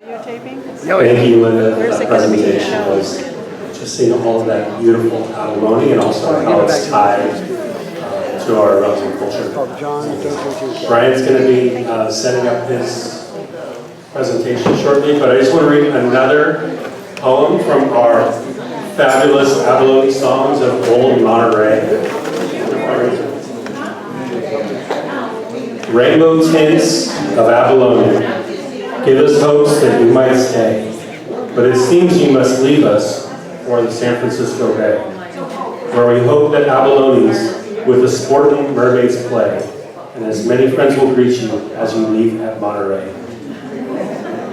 Thank you, Linda. That presentation was just seeing all of that beautiful abalone and also how it's tied to our relative culture. Brian's going to be setting up his presentation shortly, but I just want to read another poem from our fabulous abalone songs of old Monterey. Rainbow tints of abalone, give us hopes that you might stay, but it seems you must leave us for the San Francisco Bay, where we hope that abalones with the sporting mermaids play, and as many friends will greet you as you leave at Monterey.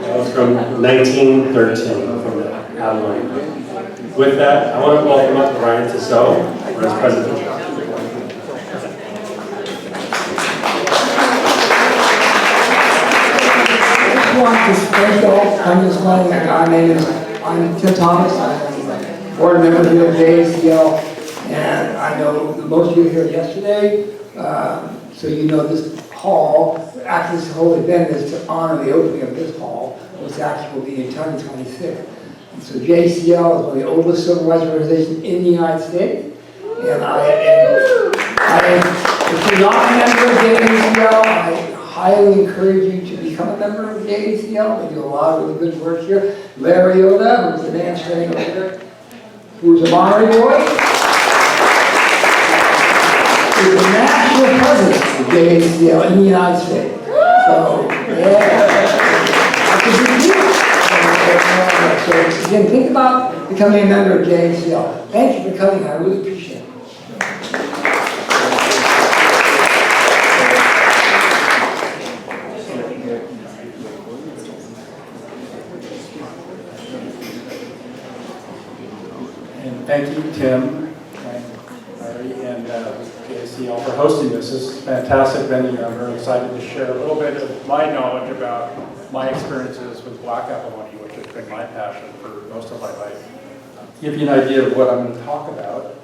That was from 1913, from the Abalone. With that, I want to welcome up Brian Tissot for his presentation. I want to thank you all for coming this morning. I'm Tim Thomas. I'm a board member here at JACL, and I know that most of you were here yesterday, so you know this hall, actually this whole event is to honor the opening of this hall, which actually will be in 2026. And so JACL is one of the oldest civil rights organizations in the United States, and if you're not a member of JACL, I highly encourage you to become a member of JACL. They do a lot of really good work here. Larry Oda, who's the man standing over there, who's a Monterey boy, is the national president of JACL in the United States. So, yeah, that's a big deal. So, again, think about becoming a member of JACL. Thank you for coming. I really appreciate it. Thank you, Tim, Larry, and JACL for hosting this. This is a fantastic venue. I'm very excited to share a little bit of my knowledge about my experiences with black abalone, which has been my passion for most of my life. To give you an idea of what I'm going to talk about,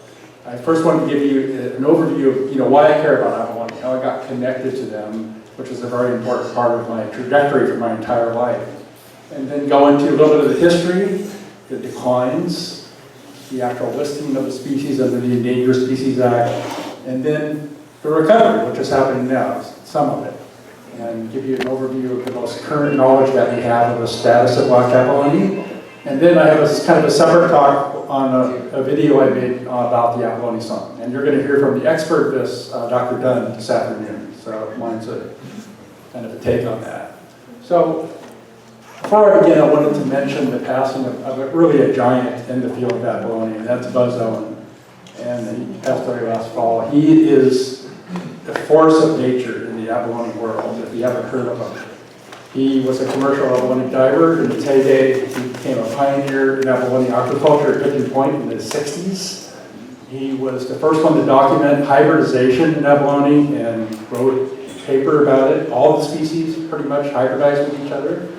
I first want to give you an overview of why I care about abalone, how I got connected to them, which is a very important part of my trajectory for my entire life. And then go into a little bit of the history, the declines, the actual listing of the species under the Endangered Species Act, and then the recovery, which is happening now, some of it, and give you an overview of the most current knowledge that we have of the status of black abalone. And then I have a kind of a separate talk on a video I made about the abalone song. And you're going to hear from the expert, Dr. Dunn, this afternoon. So mine's a kind of a take on that. So before I begin, I wanted to mention the passing of really a giant in the field of abalone, and that's Buzz Owen. And he passed away last fall. He is a force of nature in the abalone world, if you haven't heard of him. He was a commercial abalone diver in his heyday. He became a pioneer in abalone aquaculture at Pigeon Point in the 60s. He was the first one to document hybridization in abalone and wrote a paper about it. All the species pretty much hybridize with each other.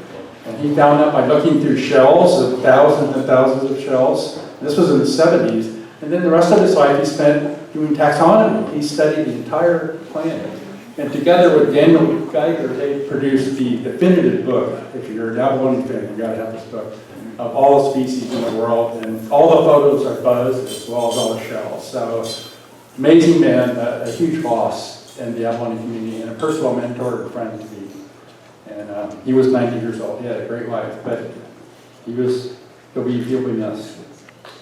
And he found that by looking through shells, of thousands and thousands of shells. This was in the 70s. And then the rest of his life he spent doing taxonomy. He studied the entire planet. And together with Daniel Geiger, they produced the definitive book. If you're an abalone fan, you've got to have this book, of all the species in the world. And all the photos are Buzz, as well as all the shells. So, amazing man, a huge loss in the abalone community, and a personal mentor and friend to me. And he was 90 years old. He had a great life, but he'll be missed.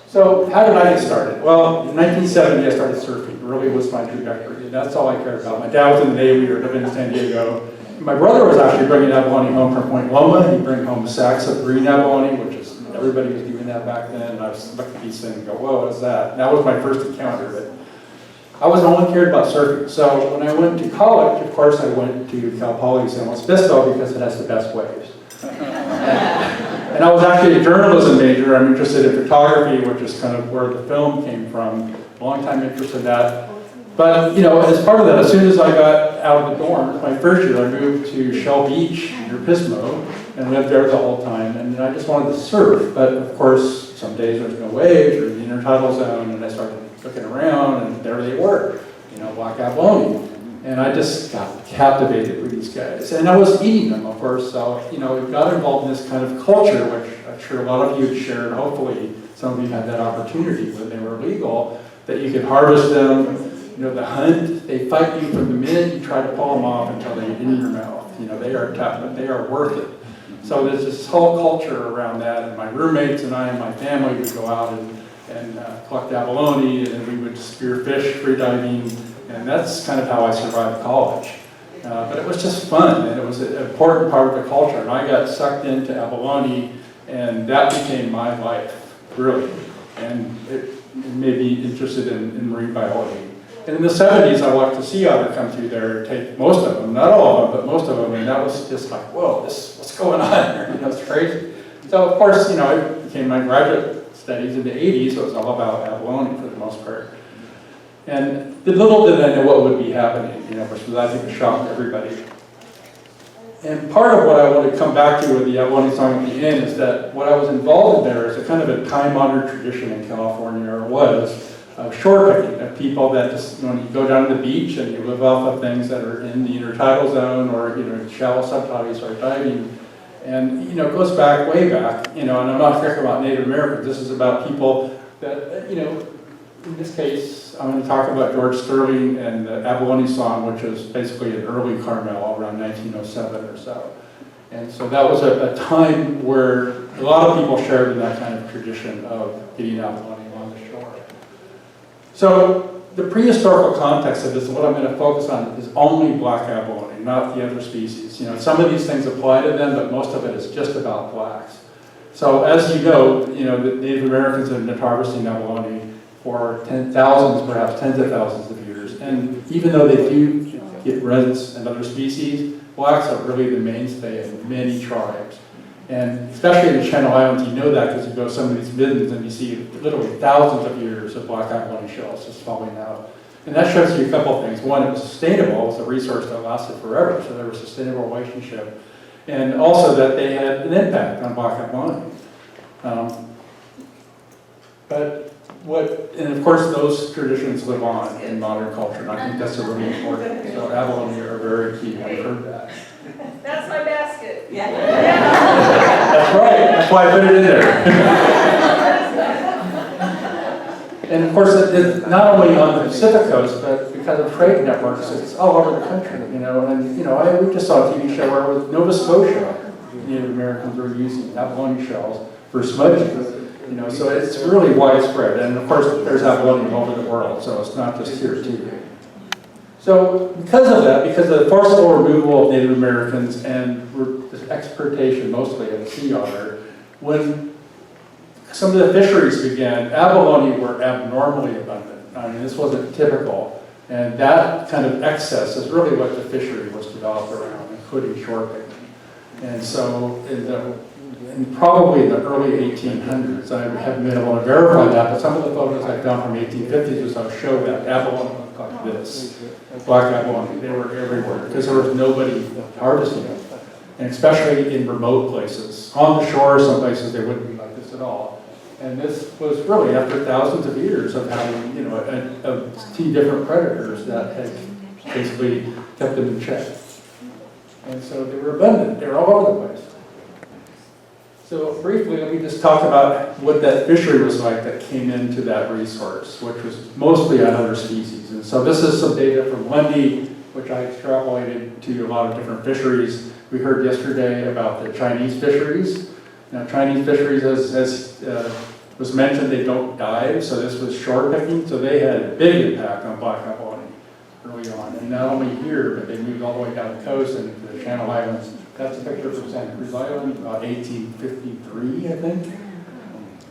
So how did I get started? Well, in 1970, I started surfing. It really was my trajectory, and that's all I cared about. My dad was in the Navy, we were living in San Diego. My brother was actually bringing abalone home from Point Loma. He'd bring home sacks of green abalone, which is, everybody was doing that back then. And I was looking at these things and go, whoa, what is that? And that was my first encounter with it. I was only cared about surfing. So when I went to college, of course, I went to Cal Poly San Luis Obispo because it has the best waves. And I was actually a journalism major. I'm interested in photography, which is kind of where the film came from. Long time interest in that. But, as part of that, as soon as I got out of the dorm, my first year, I moved to Shell Beach near Pismo and lived there the whole time. And I just wanted to surf. But, of course, some days there's no waves or the intertidal zone, and I started looking around, and there they were, black abalone. And I just got captivated with these guys. And I was eating them, of course, so, you know, we got involved in this kind of culture, which I'm sure a lot of you had shared. Hopefully, some of you had that opportunity when they were legal, that you could harvest them. You know, the hunt, they fight you from the minute you try to pull them off until they get in your mouth. You know, they are tough, but they are worth it. So there's this whole culture around that, and my roommates and I and my family would go out and collect abalone, and then we would spear fish, free diving, and that's kind of how I survived college. But it was just fun, and it was an important part of the culture, and I got sucked into abalone, and that became my life, really. And it made me interested in marine biology. And in the 70s, I watched the sea otter come through there, take most of them, not all of them, but most of them, and that was just like, whoa, what's going on here? You know, it's crazy. So, of course, you know, I became my graduate studies in the 80s, so it was all about abalone for the most part. And little did I know what would be happening, you know, which was, I think, a shock to everybody. And part of what I want to come back to with the abalone song at the end is that what I was involved in there is a kind of a time-honored tradition in California, or was, of shore picking, of people that just, you know, you go down to the beach and you live off of things that are in the intertidal zone, or, you know, shallow subtidal, or diving. And, you know, it goes back, way back, you know, and I'm not talking about Native Americans. This is about people that, you know, in this case, I'm going to talk about George Sterling and the Abalone song, which is basically an early Carmel around 1907 or so. And so that was a time where a lot of people shared in that kind of tradition of getting abalone along the shore. So the prehistorical context of this, what I'm going to focus on, is only black abalone, not the other species. You know, some of these things apply to them, but most of it is just about blacks. So as you know, the Native Americans have been harvesting abalone for thousands, perhaps tens of thousands of years. And even though they do get reds and other species, blacks are really the mainstay of many tribes. And especially in the Channel Islands, you know that because you go to some of these middens and you see literally thousands of years of black abalone shells just falling out. And that shows you a couple of things. One, it was sustainable. It was a resource that lasted forever, so there was a sustainable relationship. And also that they had an impact on black abalone. And of course those traditions live on in modern culture, and I think that's a really important. So abalone are very key. I've heard that. That's my basket. Yeah. That's right. That's why I put it in there. And of course, it's not only on the Pacific coast, but because of trade networks, it's all over the country. You know, and we just saw a TV show where it was Nova Scotia, Native Americans were using abalone shells for smudging. You know, so it's really widespread. And of course, there's abalone all over the world, so it's not just here too. So because of that, because of the forcible removal of Native Americans and the exportation mostly of the sea otter, when some of the fisheries began, abalone were abnormally abundant. I mean, this wasn't typical. And that kind of excess is really what the fishery was developed around, including shore picking. And so probably in the early 1800s, I haven't been able to verify that, but some of the photos I found from 1850s or so show that abalone looked like this. Black abalone, they were everywhere because there was nobody harvesting them. And especially in remote places. On the shore, some places they wouldn't be like this at all. And this was really after thousands of years of having, two different predators that had basically kept them in check. And so they were abundant, they were all over the place. So briefly, let me just talk about what that fishery was like that came into that resource, which was mostly on other species. And so this is some data from Lundy, which I extrapolated to a lot of different fisheries. We heard yesterday about the Chinese fisheries. Now, Chinese fisheries, as was mentioned, they don't dive, so this was shore picking, so they had a big impact on black abalone early on. And not only here, but they moved all the way down the coast and to the Channel Islands. That's a picture from Santa Cruz Island, about 1853, I think.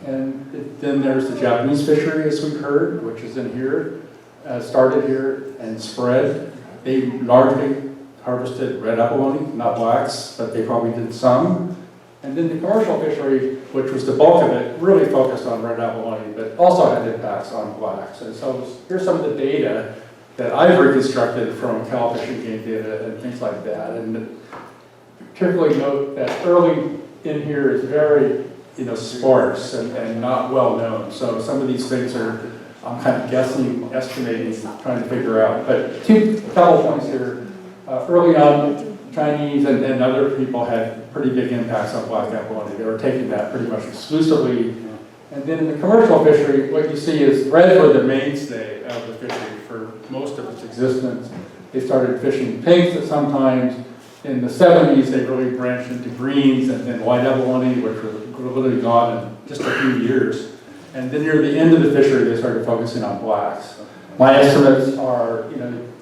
And then there's the Japanese fishery, as we've heard, which is in here, started here and spread. They largely harvested red abalone, not blacks, but they probably did some. And then the commercial fishery, which was the bulk of it, really focused on red abalone, but also had impacts on blacks. And so here's some of the data that I've reconstructed from Cal Fish and Game data and things like that. And particularly note that early in here is very, sparse and not well known. So some of these things are I'm kind of guessing, estimating, trying to figure out. But a couple points here. Early on, Chinese and other people had pretty big impacts on black abalone. They were taking that pretty much exclusively. And then in the commercial fishery, what you see is reds were the mainstay of the fishery for most of its existence. They started fishing pinks at some times. In the 70s, they really branched into greens and then white abalone, which were literally gone in just a few years. And then near the end of the fishery, they started focusing on blacks. My estimates are,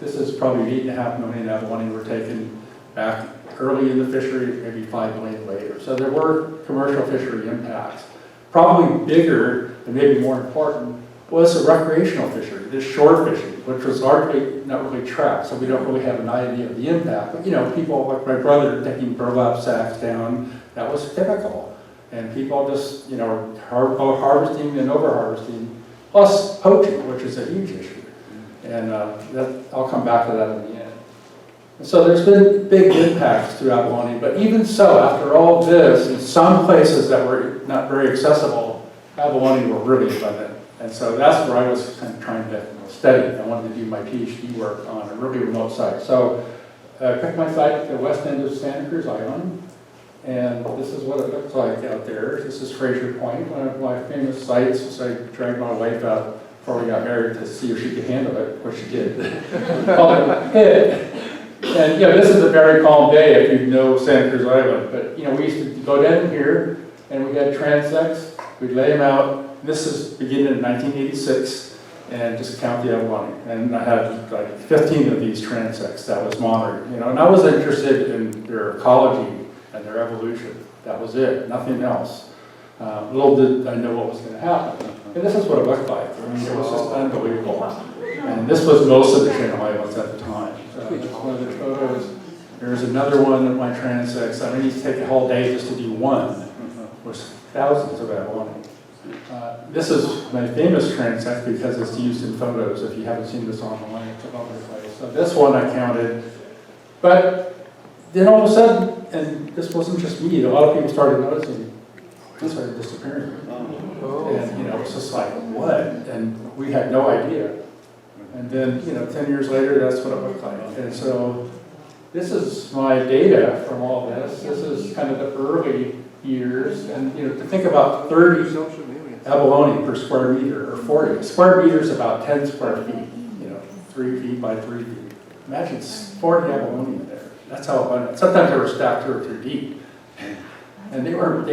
this is probably 8.5 million abalone were taken back early in the fishery, maybe 5 million later. So there were commercial fishery impacts. Probably bigger, and maybe more important, was the recreational fishery, this shore fishing, which was largely not really tracked, so we don't really have an idea of the impact. But people like my brother taking burlap sacks down, that was typical. And people just, harvesting and over-harvesting, plus poaching, which is a huge issue. And I'll come back to that in the end. And so there's been big impacts to abalone, but even so, after all this, in some places that were not very accessible, abalone were really abundant. And so that's where I was kind of trying to study. I wanted to do my PhD work on a really remote site. So I picked my site at the west end of Santa Cruz Island. And this is what it looks like out there. This is Fraser Point, one of my famous sites. So I dragged my wife out before we got married to see if she could handle it, which she did. Called it a pit. And this is a very calm day if you know Santa Cruz Island. But we used to go down here and we had transects. We'd lay them out. This is beginning in 1986, and just count the abalone. And I had like 15 of these transects that was monitored. And I was interested in their ecology and their evolution. That was it, nothing else. Little did I know what was going to happen. And this is what it looked like. I mean, it was just unbelievable. And this was most of the Channel Islands at the time. So that's one of the photos. There's another one of my transects. I mean, you take a whole day just to do one. There's thousands of abalone. This is my famous transect because it's used in photos. If you haven't seen this online, it's all over the place. So this one I counted. But then all of a sudden, and this wasn't just me, a lot of people started noticing, it started disappearing. And it was just like, what? And we had no idea. And then, 10 years later, that's what it looked like. And so this is my data from all this. This is kind of the early years. And, to think about 30 abalone per square meter, or 40. Square meter is about 10 square feet, 3 feet by 3 feet. Imagine 40 abalone in there. That's how abundant. Sometimes they were stacked 2 or 3 deep. And they were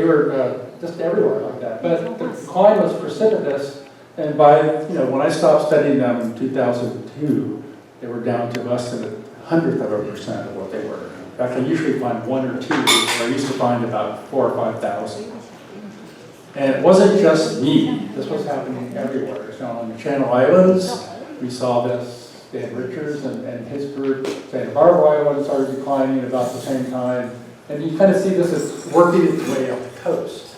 just everywhere like that. But the decline was precipitous. And by, when I stopped studying them in 2002, they were down to less than 1/100% of what they were. In fact, I usually find 1 or 2, where I used to find about 4,000 or 5,000. And it wasn't just me. This was happening everywhere. So on the Channel Islands, we saw this. Dan Richards and his group, Santa Barbara Island, started declining about the same time. And you kind of see this as working its way up the coast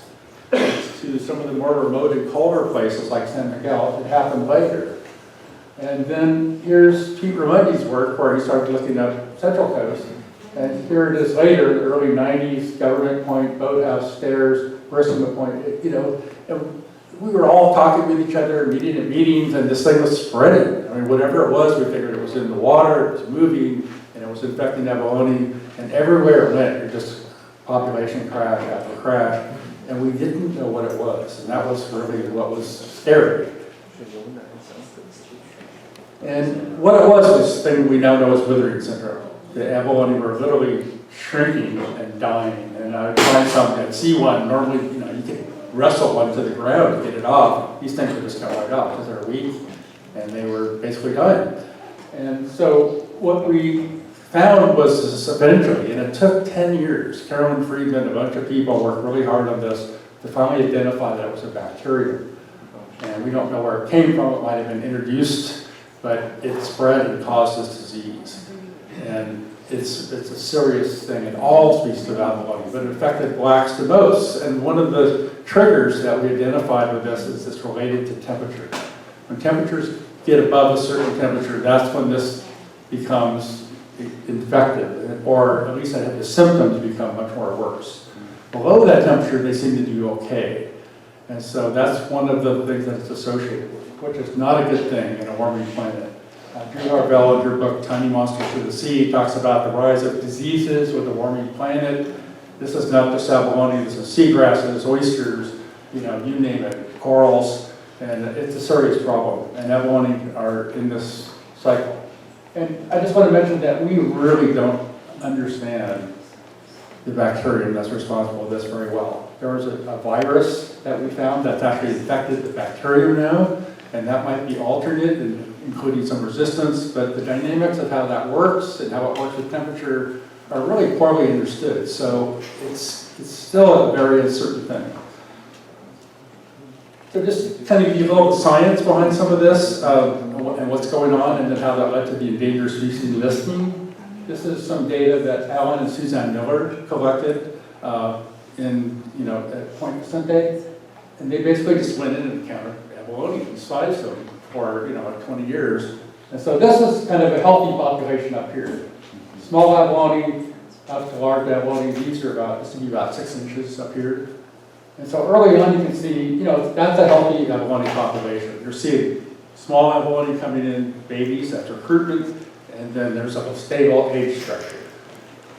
to some of the more remote and colder places like San Miguel. It happened later. And then here's Pete Ramundi's work where he started looking up Central Coast. And here it is later, in the early 90s, Government Point, Boathouse, Stairs, Bristol Point, and we were all talking with each other, meeting at meetings, and this thing was spreading. I mean, whatever it was, we figured it was in the water, it was moving, and it was infecting abalone, and everywhere it went, it just population crash after crash, and we didn't know what it was, and that was really what was scary. And what it was this thing we now know as withering syndrome. The abalone were literally shrinking and dying, and I'd find something, I'd see one, normally, you can wrestle one to the ground to get it off. These things would just come right off because they're weak and they were basically dying. And so what we found was this eventually, and it took 10 years. Carolyn Friedman, a bunch of people worked really hard on this to finally identify that it was a bacterium. And we don't know where it came from. It might have been introduced, but it spread and caused this disease. And it's a serious thing in all species of abalone, but it affected blacks the most. And one of the triggers that we identified with this is this related to temperature. When temperatures get above a certain temperature, that's when this becomes infected, or at least the symptoms become much more worse. Below that temperature, they seem to do okay. And so that's one of the things that it's associated with. which is not a good thing in a warming planet. Drew Harvell, in her book, Tiny Monsters of the Sea, talks about the rise of diseases with a warming planet. This is not just abalone, this is seagrasses, oysters, you name it, corals, and it's a serious problem. And abalone are in this cycle. And I just want to mention that we really don't understand the bacterium that's responsible for this very well. There was a virus that we found that's actually infected the bacterium now, and that might be alternate, including some resistance, but the dynamics of how that works and how it works with temperature are really poorly understood. So it's still a very uncertain thing. So just kind of give you a little science behind some of this and what's going on, and then how that led to the endangered species listing. This is some data that Alan and Suzanne Miller collected at Point Vicente, and they basically just went in and counted abalone and sized them for like 20 years. And so this is kind of a healthy population up here. Small abalone up to large abalone. These are this would be about 6 inches up here. And so early on you can see, that's a healthy abalone population. You're seeing small abalone coming in, babies, that's recruitment, and then there's a stable age structure.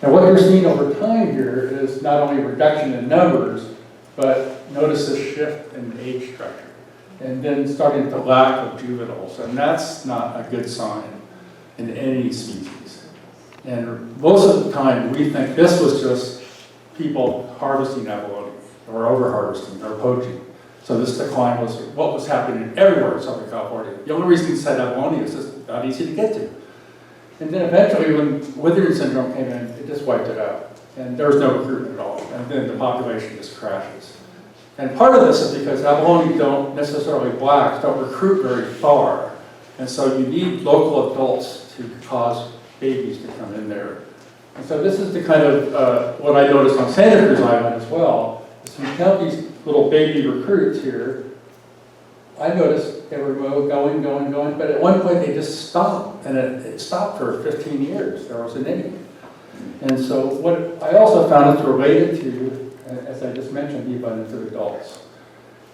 Now what you're seeing over time here is not only reduction in numbers, but notice this shift in age structure. And then starting to lack of juveniles, and that's not a good sign in any species. And most of the time we think this was just people harvesting abalone, or over-harvesting, or poaching. So this decline was what was happening everywhere in Southern California. The only reason we said abalone is just not easy to get to. And then eventually when withering syndrome came in, it just wiped it out. And there was no recruitment at all. And then the population just crashes. And part of this is because abalone blacks don't recruit very far. And so you need local adults to cause babies to come in there. And so this is the kind of, what I noticed on Santa Cruz Island as well. So you count these little baby recruits here. I noticed they were going, but at one point they just stopped, and it stopped for 15 years. There was an ending. And so what I also found is related to, as I just mentioned, the abundance of adults.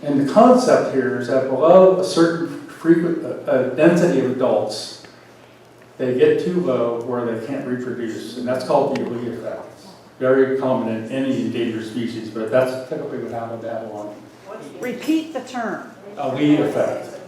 And the concept here is that below a certain density of adults, they get too low where they can't reproduce, and that's called the Lee effect. Very common in any endangered species, but that's typically what happened to abalone. Repeat the term. A Lee effect.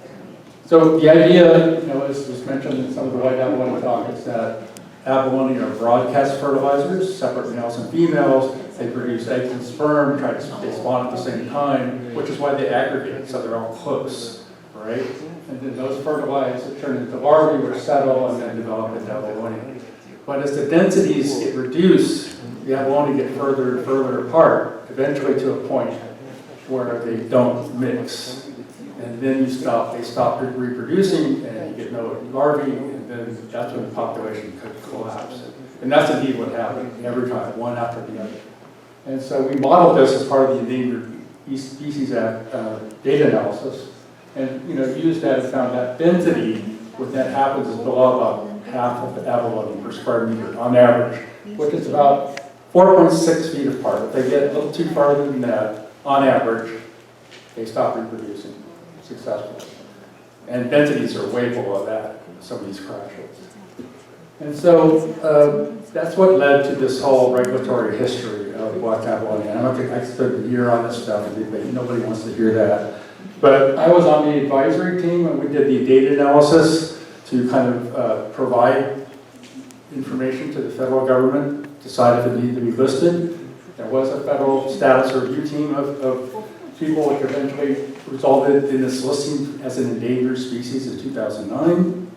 So the idea, as was mentioned in some of the White Abalone talk, is that abalone are broadcast fertilizers, separate males and females. They produce eggs and sperm, they spawn at the same time, which is why they aggregate, so they're all close, right? And then those fertilize, turn into larvae, which settle, and then develop into abalone. But as the densities get reduced, the abalone get further and further apart, eventually to a point where they don't mix. And then they stop reproducing, and you get no larvae, and then that's when the population could collapse. And that's indeed what happened every time, one after the other. And so we modeled this as part of the Endangered Species Act data analysis, and used that and found that density, when that happens, is below about half of the abalone per square meter on average, which is about 4.6 feet apart. If they get a little too farther than that, on average, they stop reproducing successfully. And densities are way below that, some of these crashes. And so that's what led to this whole regulatory history of black abalone. And I don't think I spent a year on this stuff, but nobody wants to hear that. But I was on the advisory team when we did the data analysis to kind of provide information to the federal government, decide if it needed to be listed. There was a federal status review team of people which eventually resulted in this listing as an endangered species in 2009.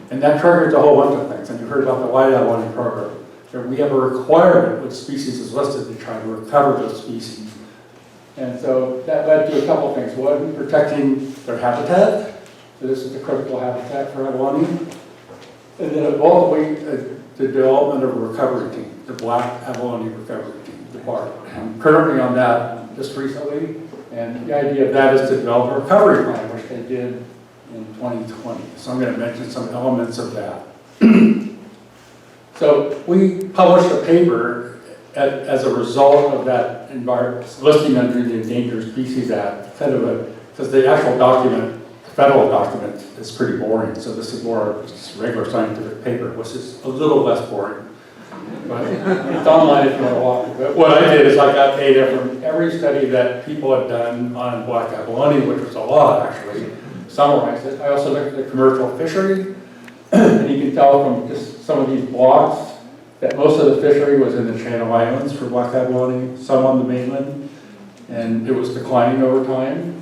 And that triggered a whole bunch of things. And you heard about the White Abalone program. We have a requirement when species is listed to try to recover those species. And so that led to a couple things. One, protecting their habitat. So this is the critical habitat for abalone. And then ultimately, the development of a recovery team, the black abalone recovery team, the BART. I'm currently on that just recently. And the idea of that is to develop a recovery plan, which they did in 2020. So I'm going to mention some elements of that. So we published a paper as a result of that listing under the Endangered Species Act, because the actual document federal document is pretty boring, so this is more just regular scientific paper, which is a little less boring. But it's online if you want to walk it. But what I did is I got data from every study that people have done on black abalone, which was a lot actually, summarized it. I also looked at the commercial fishery, and you can tell from just some of these blocks that most of the fishery was in the Channel Islands for black abalone, some on the mainland, and it was declining over time.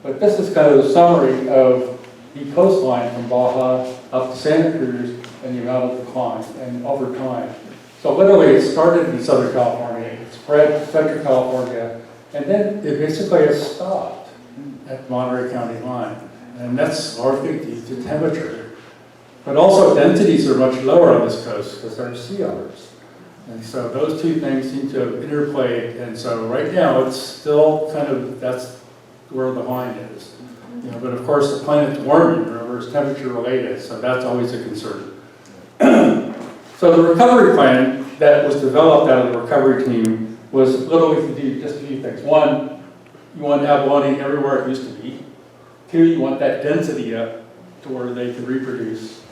But this is kind of the summary of the coastline from Baja up to Santa Cruz and the amount of decline and over time. So literally it started in Southern California, it spread to Central California, and then it basically has stopped at the Monterey County line. And that's largely due to temperature. But also densities are much lower on this coast because there are sea otters. And so those two things seem to have interplayed. And so right now it's still kind of, that's where the line is. You know, but of course the planet's warming, remember, it's temperature related, so that's always a concern. So the recovery plan that was developed out of the recovery team was literally to do just a few things. One, you want abalone everywhere it used to be. Two, you want that density up to where they can reproduce.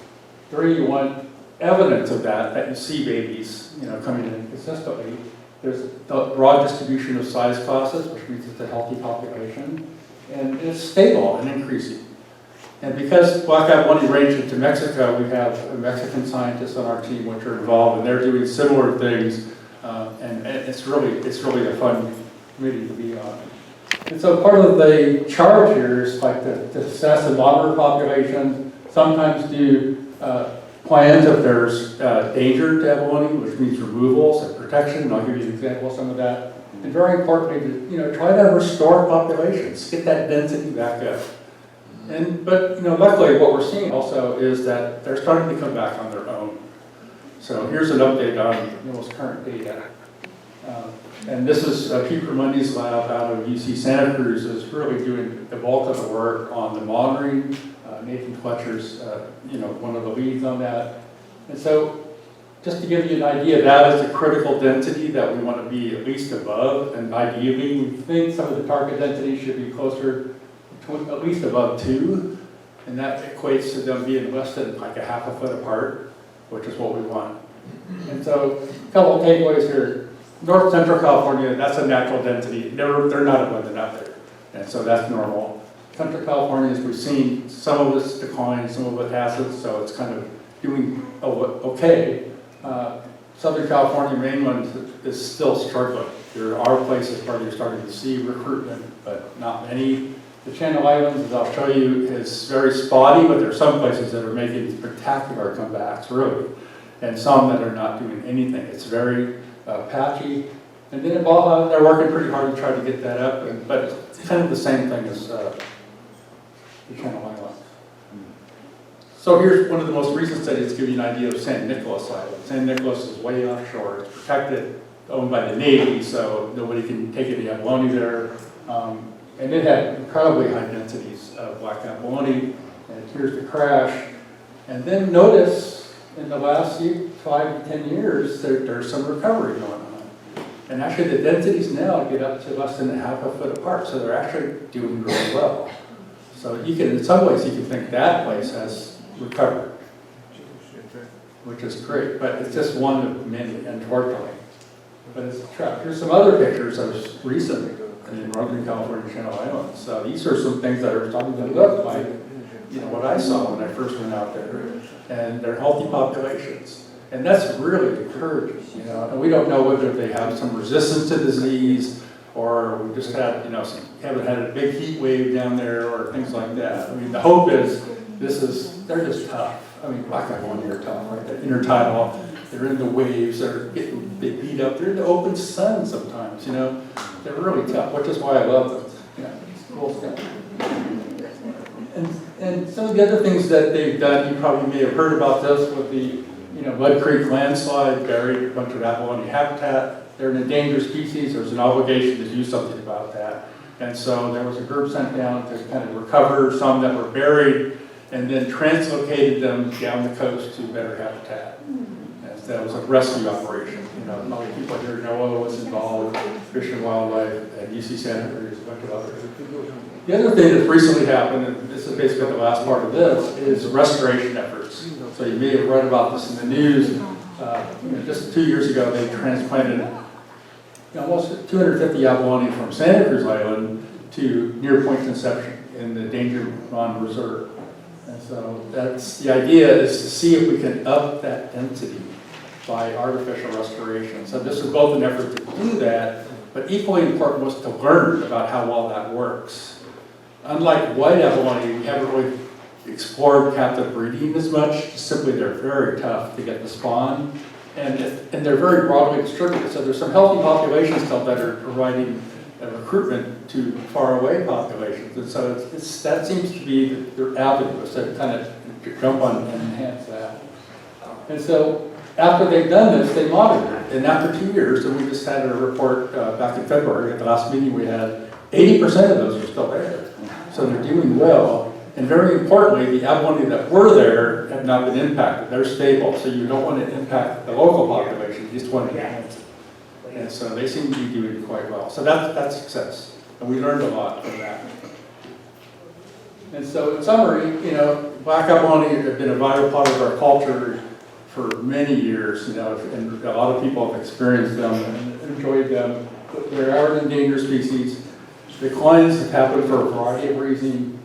Three, you want evidence of that you see babies, you know, coming in consistently. There's the broad distribution of size classes, which means it's a healthy population, and it's stable and increasing. And because black abalone range into Mexico, we have Mexican scientists on our team which are involved, and they're doing similar things, and it's really a fun committee to be on. And so part of the charge here is like to assess the moderate population, sometimes do plans if there's danger to abalone, which means removals and protection, and I'll give you an example of some of that. And very importantly, to try to restore populations, get that density back up. But luckily what we're seeing also is that they're starting to come back on their own. So here's an update on the most current data. And this is Pete Ramundi's lab out of UC Santa Cruz is really doing the bulk of the work on the monitoring. Nathan Fletcher's one of the leads on that. And so just to give you an idea, that is the critical density that we want to be at least above, and ideally we think some of the target densities should be closer to at least above 2, and that equates to them being less than like a half a foot apart, which is what we want. And so a couple of takeaways here. North Central California, that's a natural density. They're not abundant out there, and so that's normal. Central California, as we've seen, some of it's declined, some of it hasn't, so it's kind of doing okay. Southern California mainland is still struggling. There are places where you're starting to see recruitment, but not many. The Channel Islands, as I'll show you, is very spotty, but there are some places that are making spectacular comebacks, really, and some that are not doing anything. It's very patchy. And then in Baja, they're working pretty hard to try to get that up, but it's kind of the same thing as the Channel Islands. So here's one of the most recent studies to give you an idea of San Nicolas Island. San Nicolas is way offshore. It's protected, owned by the Navy, so nobody can take any abalone there. And it had incredibly high densities of black abalone. And here's the crash. And then notice in the last 5 to 10 years, there's some recovery going on. And actually the densities now get up to less than a half a foot apart, so they're actually doing really well. So you can, in some ways, you can think that place has recovered, which is great, but it's just one of many, unfortunately. But it's a trap. Here's some other pictures of recently in Northern California Channel Islands. So these are some things that are starting to look like, what I saw when I first went out there, and they're healthy populations. And that's really encouraging, and we don't know whether they have some resistance to disease, or we just had, haven't had a big heat wave down there, or things like that. I mean, the hope is, they're just tough. I mean, black abalone are tough, right? They're intertidal, they're in the waves, they beat up, they're in the open sun sometimes, They're really tough, which is why I love them. It's cool stuff. And some of the other things that they've done, you probably may have heard about this with the, Mud Creek landslide, buried a bunch of abalone habitat. They're an endangered species. There's an obligation to do something about that. And so there was a group sent down to kind of recover some that were buried and then translocated them down the coast to better habitat. And that was a rescue operation. Probably people here know what's involved, Fish and Wildlife, and UC Santa Cruz, a bunch of others. The other thing that's recently happened, and this is basically the last part of this, is restoration efforts. So you may have read about this in the news. Just 2 years ago, they transplanted almost 250 abalone from Santa Cruz Island to near Point Conception in the Danger Pond Reserve. And so the idea is to see if we can up that density by artificial restoration. So this is both an effort to do that, but equally important was to learn about how well that works. Unlike white abalone, we haven't really explored captive breeding as much. Simply, they're very tough to get the spawn, and they're very broadly distributed. So there's some healthy populations still that are providing recruitment to faraway populations, and so that seems to be their avenue, so to kind of jump on and enhance that. And so after they've done this, they monitor it, and after 2 years, and we just had a report back in February at the last meeting we had, 80% of those are still there. So they're doing well, and very importantly, the abalone that were there have not been impacted. They're stable, so you don't want to impact the local population, you just want to enhance it. And so they seem to be doing quite well. So that's success, and we learned a lot from that. And so in summary, black abalone have been a vital part of our culture for many years, and a lot of people have experienced them and enjoyed them. They are an endangered species. Declines have happened for a variety of reasons,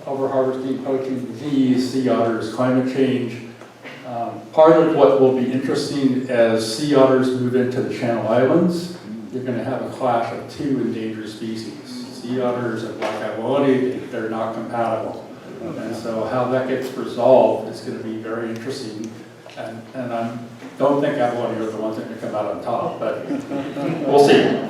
overharvesting, poaching, disease, sea otters, climate change. Part of what will be interesting as sea otters move into the Channel Islands, you're going to have a clash of two endangered species. Sea otters and black abalone, they're not compatible. And so how that gets resolved is going to be very interesting. And I don't think abalone are the ones that are going to come out on top, but we'll see.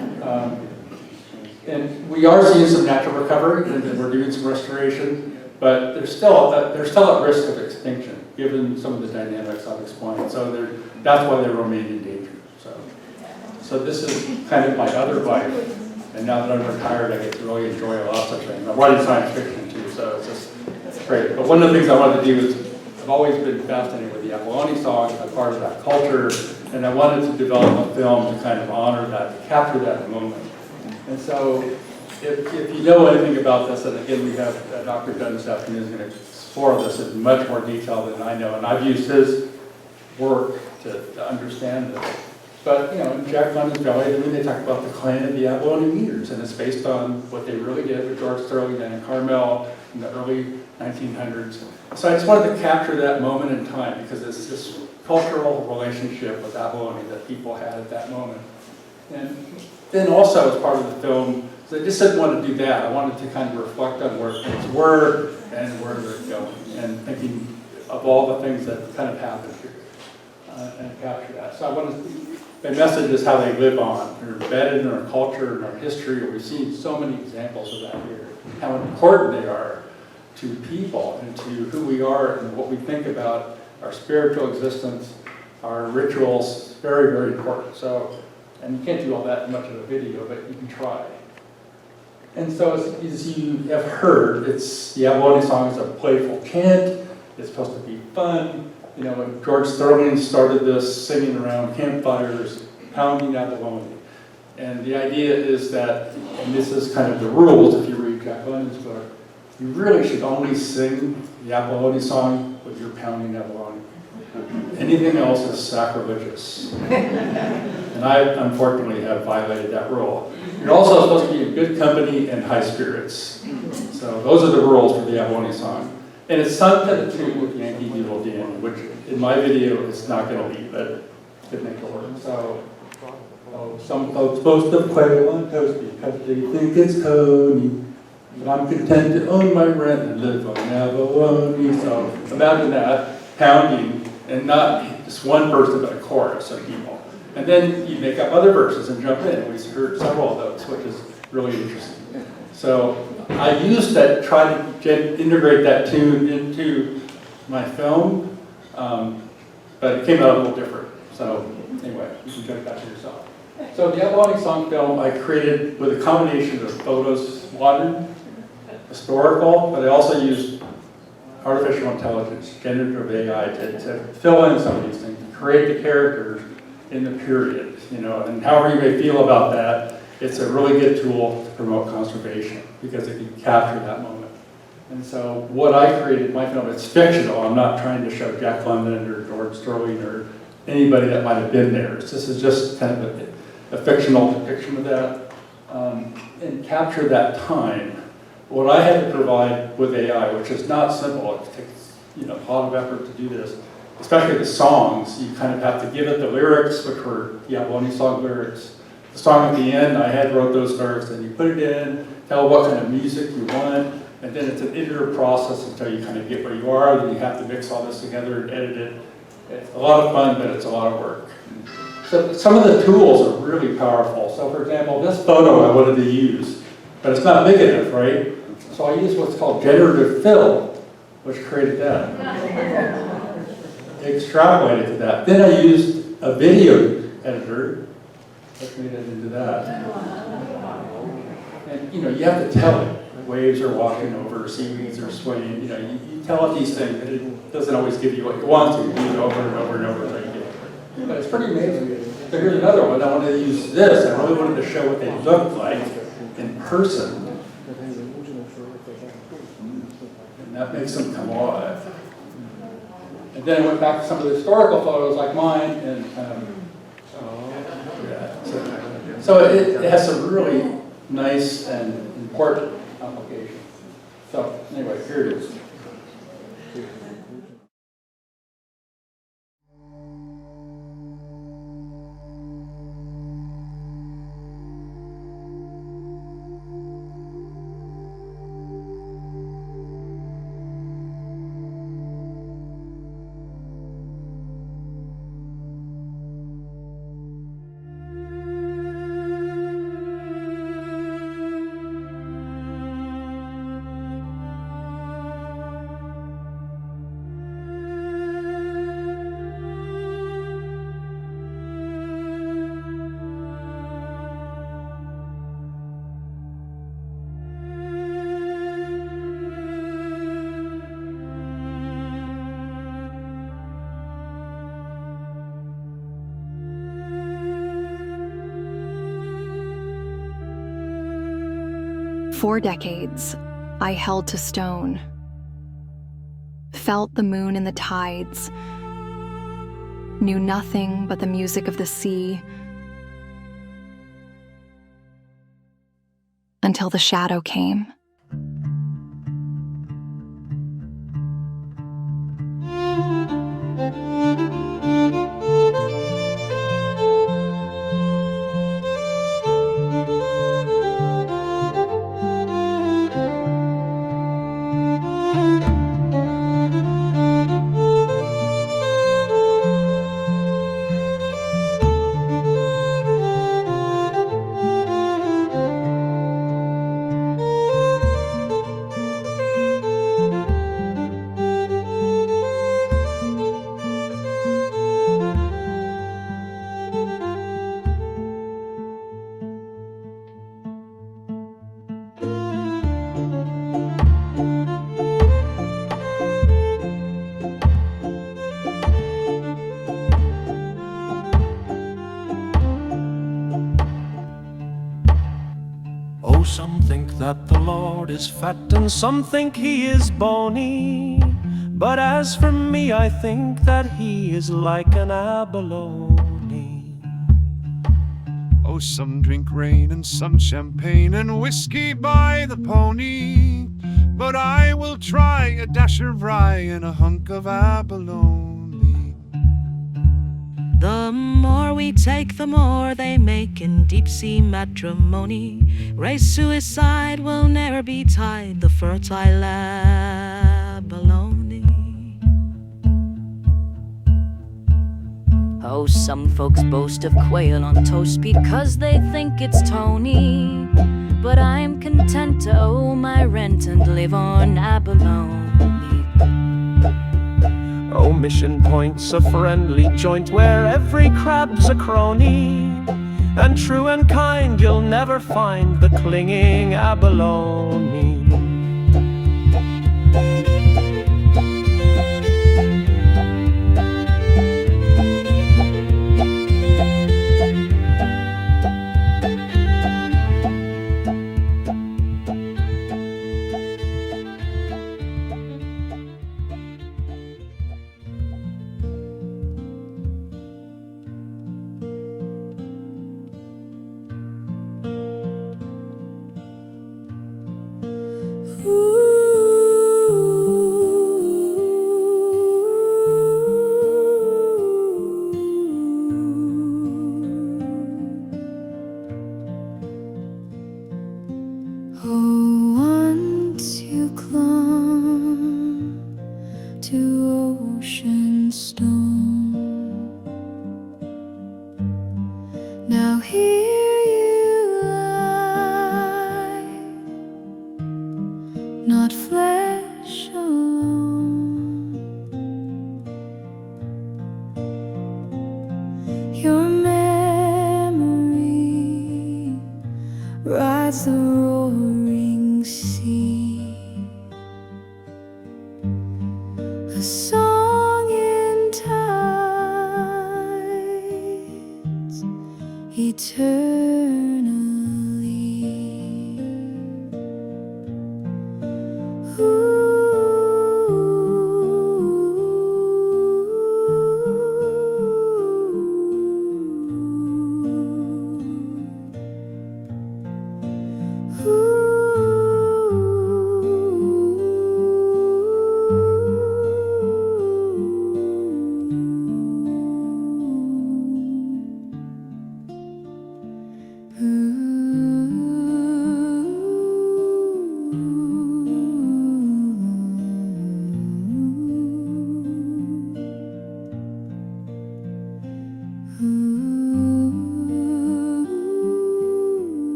And we are seeing some natural recovery, and we're doing some restoration, but they're still at risk of extinction, given some of the dynamics I've explained. So that's why they remain endangered. So this is kind of my other life, and now that I'm retired, I get to really enjoy lots of things. I'm writing science fiction too, so it's great. But one of the things I wanted to do is, I've always been fascinated with the abalone song, a part of that culture, and I wanted to develop a film to kind of honor that, to capture that moment. And so, if you know anything about this, and again, we have Dr. Dunn this afternoon who's going to explore this in much more detail than I know, and I've used his work to understand this. But, in Jack London's Valley, they talk about the clan of the abalone eaters, and it's based on what they really did with George Sterling and Carmel in the early 1900s. So I just wanted to capture that moment in time, because it's this cultural relationship with abalone that people had at that moment. And then also, as part of the film, so I just didn't want to do that. I wanted to kind of reflect on where things were and where they're going, and thinking of all the things that kind of happened here, and capture that. So I wanted my message is how they live on. They're embedded in our culture and our history, and we've seen so many examples of that here. How important they are to people and to who we are and what we think about our spiritual existence, our rituals. Very, very important. So. And you can't do all that in much of a video, but you can try. And so as you have heard, the abalone song is a playful chant. It's supposed to be fun. When George Sterling started this, singing around campfires, pounding abalone. And the idea is that, and this is kind of the rules if you read Jack London's book, you really should only sing the abalone song with your pounding abalone. Anything else is sacrilegious. And I, unfortunately, have violated that rule. You're also supposed to be in good company and high spirits. So those are the rules for the abalone song. And it's sung to the tune with Yankee Doodle Dandy, which in my video it's not going to be, but it makes it work. So some folks boast of quail on toast because they think it's coney. But I'm content to own my rent and live on abalone. So imagine that, pounding, and not just one person, but a chorus of people. And then you make up other verses and jump in. We heard several of those, which is really interesting. So I used that, try to integrate that tune into my film, but it came out a little different. So anyway, you can judge that for yourself. So the Abalone song film I created with a combination of photos, modern, historical, but I also used artificial intelligence, generative AI to fill in some of these things, to create the characters, in the period, and however you may feel about that, it's a really good tool to promote conservation because it can capture that moment. And so what I created, my film, it's fictional. I'm not trying to show Jack London or George Sterling or anybody that might have been there. This is just kind of a fictional depiction of that, and capture that time. What I had to provide with AI, which is not simple, it takes a lot of effort to do this, especially the songs. You kind of have to give it the lyrics, which were the Abalone song lyrics. The song at the end, I wrote those lyrics, and you put it in, tell what kind of music you want, and then it's an iterative process until you kind of get where you are. Then you have to mix all this together and edit it. It's a lot of fun, but it's a lot of work. So some of the tools are really powerful. So for example, this photo I wanted to use, but it's not big enough, right? So I used what's called generative fill, which created that. Extrapolated to that. Then I used a video editor, which made it into that. And you have to tell it. Waves are washing over, seaweeds are swaying. You tell it these things, but it doesn't always give you what you want to. You do it over and over and over until you get it. But it's pretty amazing. So here's another one. I wanted to use this. I really wanted to show what they look like in person. And that makes them come alive. And then I went back to some of the historical photos like mine, and so it has some really nice and important applications. So anyway, here it is. For decades, I held to stone, felt the moon and the tides, knew nothing but the music of the sea, until the shadow came. Some think that the Lord is fat and some think he is bony, but as for me, I think that he is like an abalone. Oh, some drink rain and some champagne and whiskey by the pony, but I will try a dash of rye and a hunk of abalone. The more we take, the more they make in deep-sea matrimony. Race suicide will ne'er be tied, the fertile abalone. Oh, some folks boast of quail on toast because they think it's Tony, but I'm content to owe my rent and live on abalone. Oh, Mission Point's a friendly joint where every crab's a crony, and true and kind you'll never find the clinging abalone. Oh, once you clung to ocean stone, now here you lie, not flesh alone. Your memory rides the roaring sea, a song in tides eternally.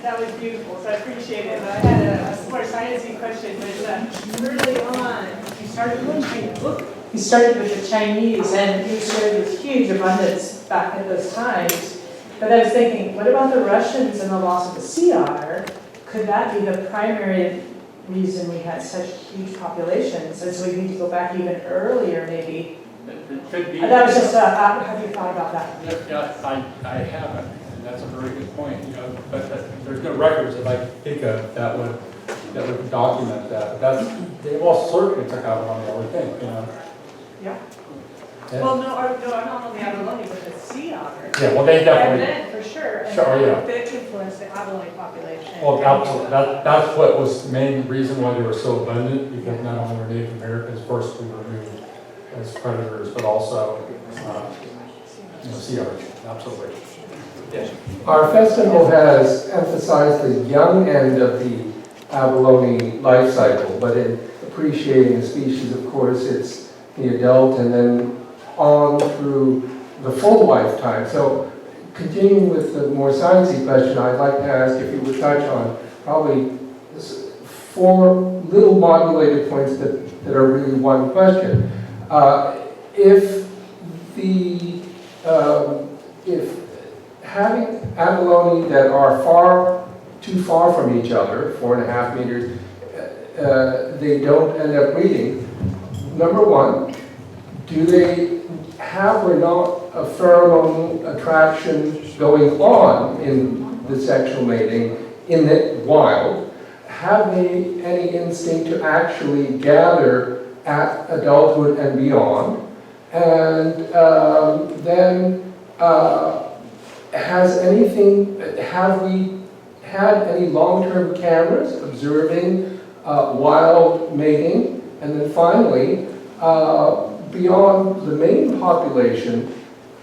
That was beautiful, so I appreciate it. I had a more sciencey question, but early on, you started with the Chinese, and you shared this huge abundance back in those times. But I was thinking, what about the Russians and the loss of the sea otter? Could that be the primary reason we had such huge populations? And so we need to go back even earlier, maybe. It could be. That was just, have you thought about that? Yeah, I haven't, and that's a very good point. But there's no records that I think of that would document that. But they all certainly took abalone, I would think. Yeah. Yeah. Well, no, I'm not on the abalone, but the sea otter. Yeah, well, they definitely. And then, for sure. And Sure, yeah. That influenced the abalone population. Well, absolutely. That's what was the main reason why they were so abundant, because not only were Native Americans first to be removed as predators, but also sea otters. Absolutely. Yeah. Our festival has emphasized the young end of the abalone life cycle, but in appreciating the species, of course, it's the adult and then on through the full lifetime. So continuing with the more sciencey question, I'd like to ask if you would touch on probably 4 little modulated points that are really one question. If having abalone that are too far from each other, 4.5 meters, they don't end up breeding. Number 1, do they have or not a pheromone attraction going on in the sexual mating in the wild? Have they any instinct to actually gather at adulthood and beyond? And then have we had any long-term cameras observing wild mating? And then finally, beyond the main population,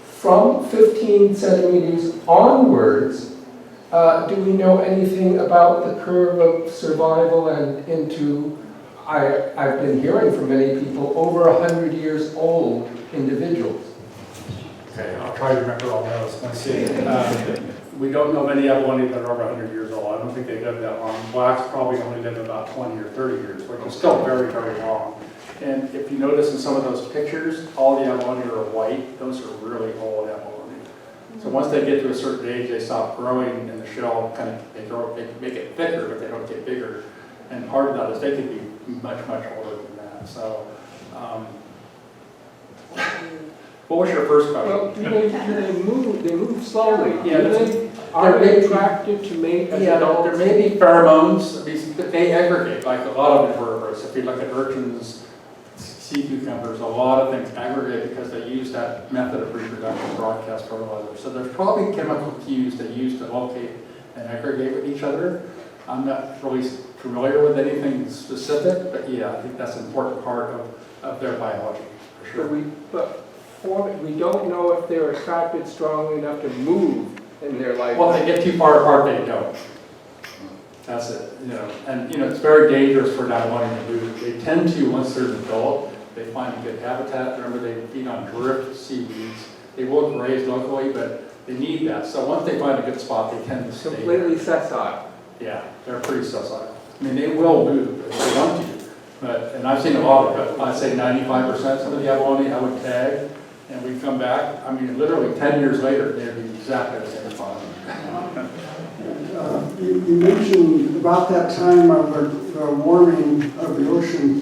from 15 centimeters onwards, do we know anything about the curve of survival and into, I've been hearing from many people, over 100 years old individuals? Okay, I'll try to remember all those. Let's see. We don't know many abalone that are over 100 years old. I don't think they live that long. Blacks probably only live about 20 or 30 years, which is still very, very long. And if you notice in some of those pictures, all the abalone are white. Those are really old abalone. So once they get to a certain age, they stop growing in the shell. They make it thicker, but they don't get bigger. And part of that is they could be much, much older than that. So, what was your first question? Well, do they move? They move slowly. Yeah, Are they attracted to mate as adults? There may be pheromones. They aggregate like a lot of invertebrates. If you look at urchins, sea cucumbers, a lot of things aggregate because they use that method of reproduction, broadcast fertilizer. So there's probably chemical cues they use to locate and aggregate with each other. I'm not really familiar with anything specific, but yeah, I think that's an important part of their biology, for sure. We don't know if they're attracted strongly enough to move in their life. Well, they get too far apart, they don't. That's it, and it's very dangerous for not wanting to move. They tend to, once they're an adult, they find a good habitat. Remember, they feed on drift seaweeds. They will graze locally, but they need that. So once they find a good spot, they tend to stay Completely there. sessile. Yeah, they're pretty sessile. I mean, they will move if they want to, and I've seen a lot of it. I'd say 95% some of the abalone I would tag, and we come back. I mean, literally 10 years later, they'd be exactly the same spot. You mentioned about that time of the warming of the ocean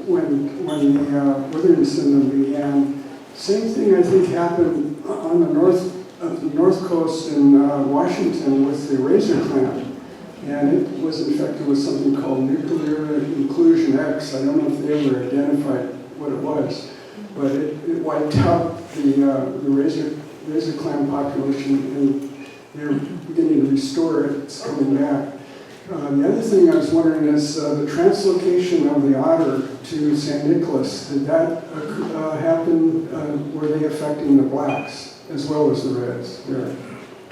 when the withering syndrome began. Same thing I think happened on the north coast in Washington with the razor clam, and it was infected with something called nuclear inclusion X. I don't know if they ever identified what it was, but it wiped out the razor clam population, and they're beginning to restore it. It's coming back. The other thing I was wondering is the translocation of the otter to St. Nicholas. Did that happen? Were they affecting the blacks as well as the reds there?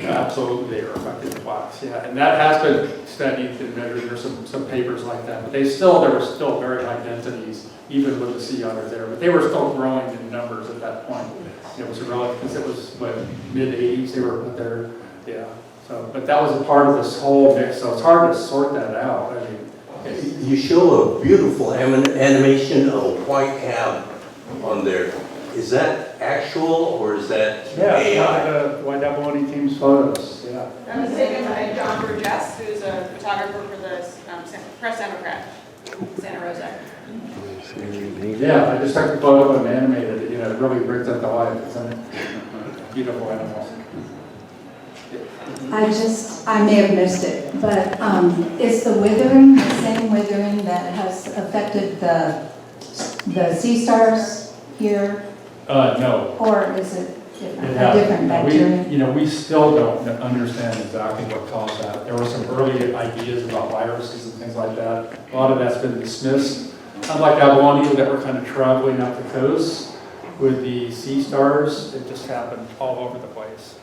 Absolutely, they are affecting the blacks, yeah. And that has been studied and measured. There's some papers like that. But there were still very high densities, even with the sea otters there. But they were still growing in numbers at that point. It was irrelevant because it was, mid-80s they were put there. Yeah. So, but that was a part of this whole mix, so it's hard to sort that out. I mean, you show a beautiful animation of a white ab on there. Is that actual or is that AI? Yeah, the White Abalone team's photos. Yeah. That was taken by John Burgess, who's a photographer for the Press Democrat, Santa Rosa. Yeah, I just took the photo and animated it. It really brings it to life. It's a beautiful animal. I may have missed it, but is the withering the same withering that has affected the sea stars here? No. Or is it a different bacteria? We still don't understand exactly what caused that. There were some early ideas about viruses and things like that. A lot of that's been dismissed. Unlike abalone that were kind of traveling up the coast, with the sea stars, it just happened all over the place.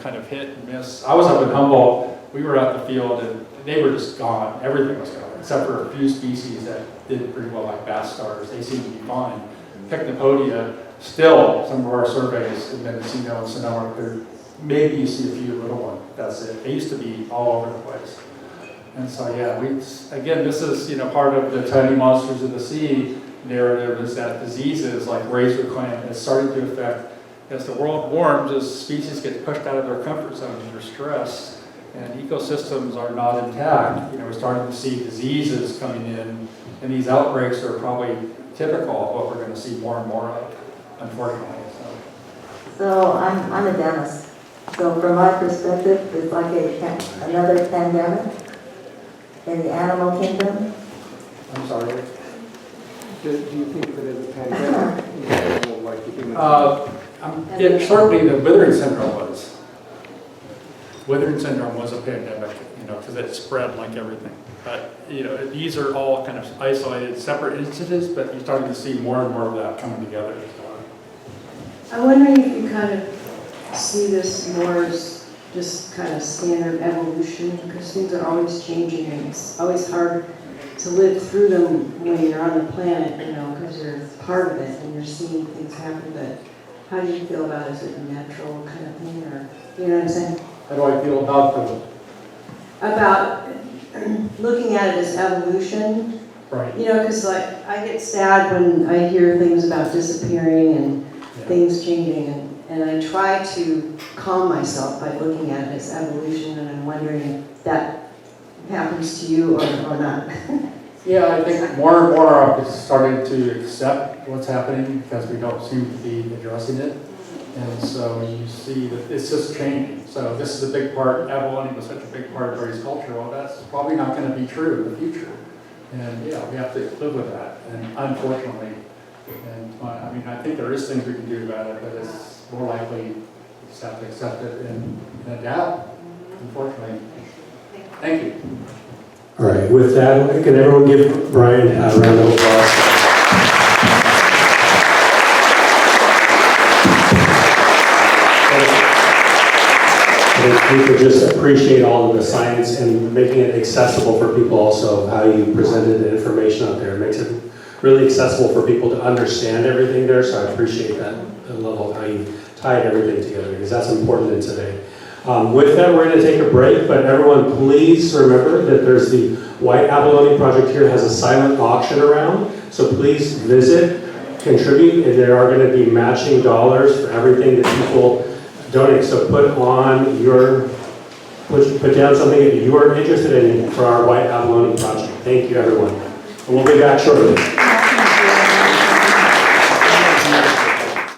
Kind of hit and miss. I was up in Humboldt, we were out the field and they were just gone. Everything was gone, except for a few species that did pretty well, like bass stars. They seemed to be fine. Pycnopodia, still, some of our surveys in Mendocino and Sonoma, maybe you see a few little ones. That's it. They used to be all over the place. And so, yeah, again, this is, part of the tiny monsters of the sea narrative is that diseases like razor clam is starting to affect. As the world warms, as species get pushed out of their comfort zones under stress, and ecosystems are not intact, we're starting to see diseases coming in, and these outbreaks are probably typical of what we're going to see more and more of, unfortunately. So I'm a dentist. So from my perspective, it's like another pandemic in the animal kingdom. I'm sorry. Do you think of it as a pandemic? Certainly the withering syndrome was. Withering syndrome was a pandemic, because it spread like everything. But, these are all kind of isolated, separate instances, but you're starting to see more and more of that coming together. I'm wondering if you kind of see this more as just kind of standard evolution, because things are always changing and it's always hard to live through them when you're on the planet, because you're part of it and you're seeing things happen. But how do you feel about it? Is it a natural kind of thing, or you know what I'm saying? How do I feel about them? About looking at it as evolution. Right. Because I get sad when I hear things about disappearing and things changing, and I try to calm myself by looking at it as evolution, and I'm wondering if that happens to you or not. Yeah, I think more and more is starting to accept what's happening because we don't seem to be addressing it. And so you see that it's just changing. So this is a big part, abalone was such a big part of Barry's culture. Well, that's probably not going to be true in the future. And yeah, we have to live with that. And unfortunately, mean, I think there is things we can do about it, but it's more likely you just have to accept it and adapt, unfortunately. Thank you. All right, with that, can everyone give Brian a round of applause? We could just appreciate all of the science and making it accessible for people also, how you presented the information out there. It makes it really accessible for people to understand everything there, so I appreciate that level of how you tied everything together, because that's important in today. With that, we're going to take a break, but everyone please remember that there's the White Abalone project here has a silent auction around, so please visit, contribute, and there are going to be matching dollars for everything that people donate. So put down something that you are interested in for our White Abalone project. Thank you, everyone. And we'll be back shortly.